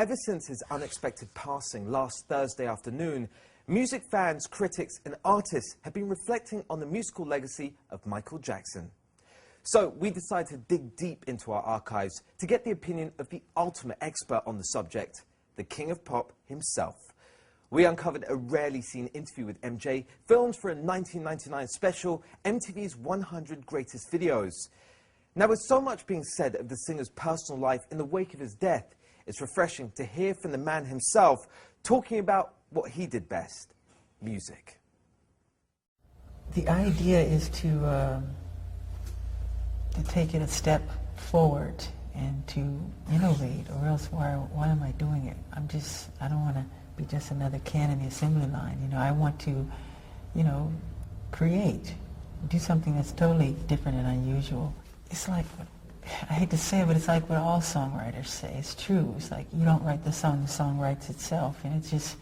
ever since his unexpected passing last Thursday afternoon, music fans, critics and artists have been reflecting on the musical legacy of Michael Jackson. So we decided to dig deep into our archives to get the opinion of the ultimate expert on the subject, the King of Pop himself. We uncovered a rarely seen interview with MJ, filmed for a 1999 special, MTV's 100 Greatest Videos. Now, with so much being said of the singer's personal life in the wake of his death, it's refreshing to hear from the man himself talking about what he did best, music. The idea is to take it a step forward and to innovate, or else why am I doing it? I don't want to be just another can in the assembly line. I want to, create, do something that's totally different and unusual. It's like, I hate to say it, but it's like what all songwriters say. It's true. It's like you don't write the song writes itself, and it just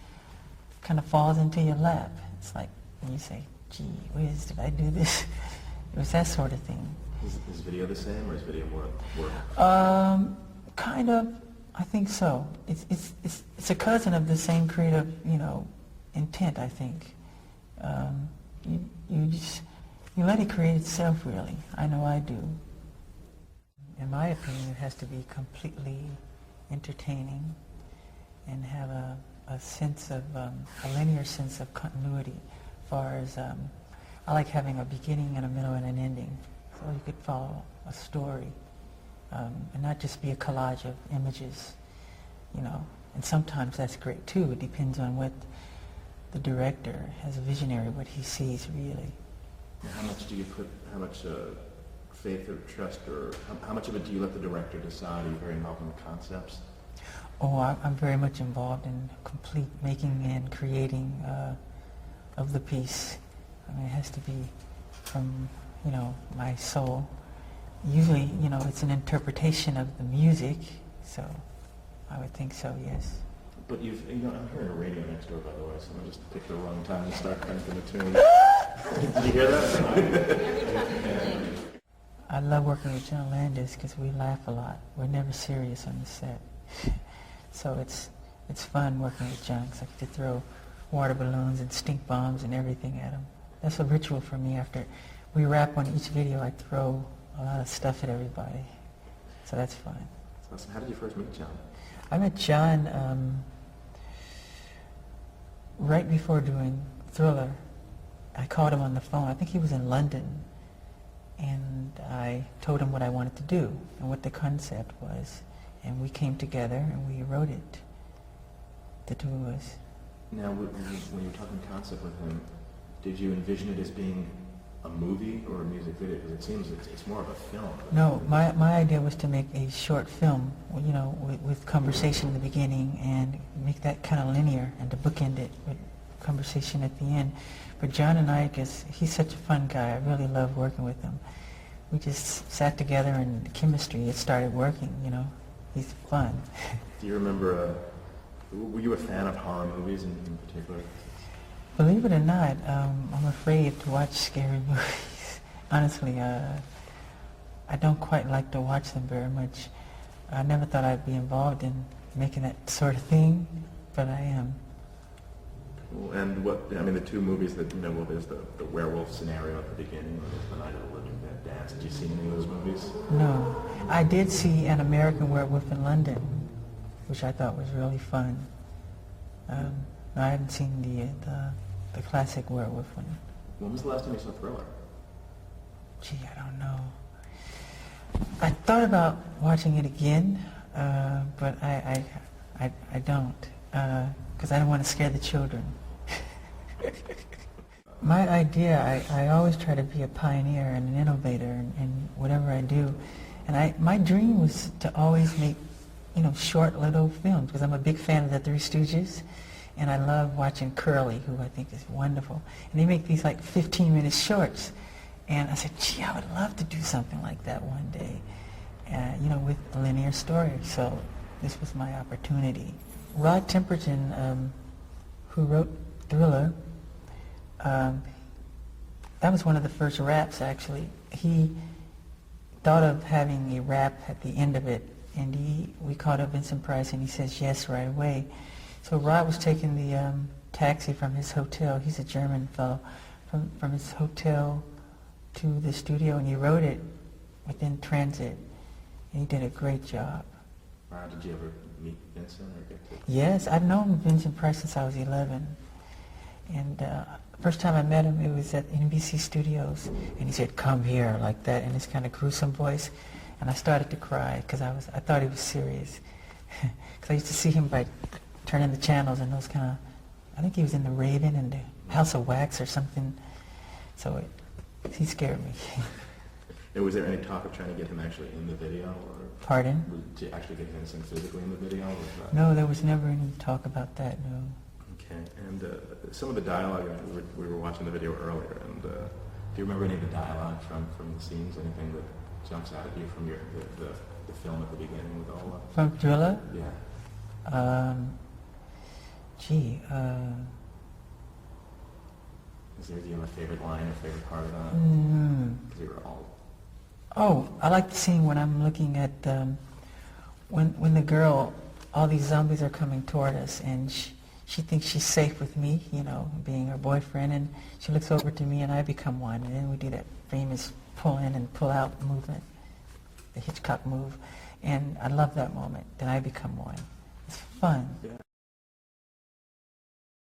kind of falls into your lap. It's like when you say, gee whiz, did I do this? It was that sort of thing. Is video the same, or is video more work? Kind of. I think so. It's a cousin of the same creative, intent. I think. You let it create itself, really. I know I do. In my opinion, it has to be completely entertaining and have a sense of a linear sense of continuity. As far as I like having a beginning and a middle and an ending, so you could follow a story. And not just be a collage of images, And sometimes that's great too. It depends on what the director has a visionary, what he sees really. How much do you put? How much faith or trust, or how much of it do you let the director decide? Are you very involved in the concepts? Oh, I'm very much involved in complete making and creating of the piece. I mean, it has to be from my soul. Usually, it's an interpretation of the music, so I would think so, yes. But I'm hearing a radio next door, by the way, so I just picked the wrong time to start cranking the tune. Did you hear that? I love working with John Landis because we laugh a lot. We're never serious on the set. So it's fun working with John because I get to throw water balloons and stink bombs and everything at him. That's a ritual for me. After we wrap on each video, I throw a lot of stuff at everybody. So that's fun. Awesome. How did you first meet John? I met John right before doing Thriller. I called him on the phone. I think he was in London. And I told him what I wanted to do and what the concept was. And we came together and we wrote it, the two of us. Now, when you were talking concept with him, did you envision it as being a movie or a music video? Because it seems it's more of a film. No, my idea was to make a short film, with conversation in the beginning and make that kind of linear and to bookend it with conversation at the end. But John and I, because he's such a fun guy, I really love working with him. We just sat together and the chemistry, it started working, He's fun. Do you remember, were you a fan of horror movies in particular? Believe it or not, I'm afraid to watch scary movies. Honestly, I don't quite like to watch them very much. I never thought I'd be involved in making that sort of thing, but I am. And the two movies that, there's the werewolf scenario at the beginning, and there's The Night of the Living Dead Dance. Did you see any of those movies? No. I did see An American Werewolf in London, which I thought was really fun. I hadn't seen the classic werewolf one. When was the last time you saw Thriller? Gee, I don't know. I thought about watching it again, but I don't, because I don't want to scare the children. My idea, I always try to be a pioneer and an innovator in whatever I do. And my dream was to always make, short little films, because I'm a big fan of the Three Stooges. And I love watching Curly, who I think is wonderful. And they make these like 15-minute shorts. And I said, gee, I would love to do something like that one day, with a linear story. So this was my opportunity. Rod Temperton, who wrote Thriller, that was one of the first raps, actually. He thought of having a rap at the end of it And we called up Vincent Price, and he says yes right away. So Rod was taking the taxi from his hotel. He's a German fellow. From his hotel to the studio, and he wrote it within transit. And he did a great job. Did you ever meet Vincent or get to? Yes, I've known Vincent Price since I was 11. And first time I met him, it was at NBC Studios, and he said, "Come here," like that, in his kind of gruesome voice. And I started to cry because I thought he was serious. Because I used to see him by turning the channels and those kind of, I think he was in The Raven and The House of Wax or something. So he scared me. And was there any talk of trying to get him actually in the video? Or Pardon? to actually get Vincent physically in the video? No, there was never any talk about that, no. Okay, and some of the dialogue, we were watching the video earlier, and do you remember any of the dialogue from the scenes? Anything that jumps out at you from the film at the beginning with all that? From Thriller? Yeah. Do you have a favorite line or favorite part of that? Because they were all... Oh, I like the scene when I'm looking at, when the girl, all these zombies are coming toward us, and she thinks she's safe with me, you know, being her boyfriend, and she looks over to me and I become one, and then we do that famous pull in and pull out movement, the Hitchcock move, and I love that moment, then I become one. It's fun. Yeah.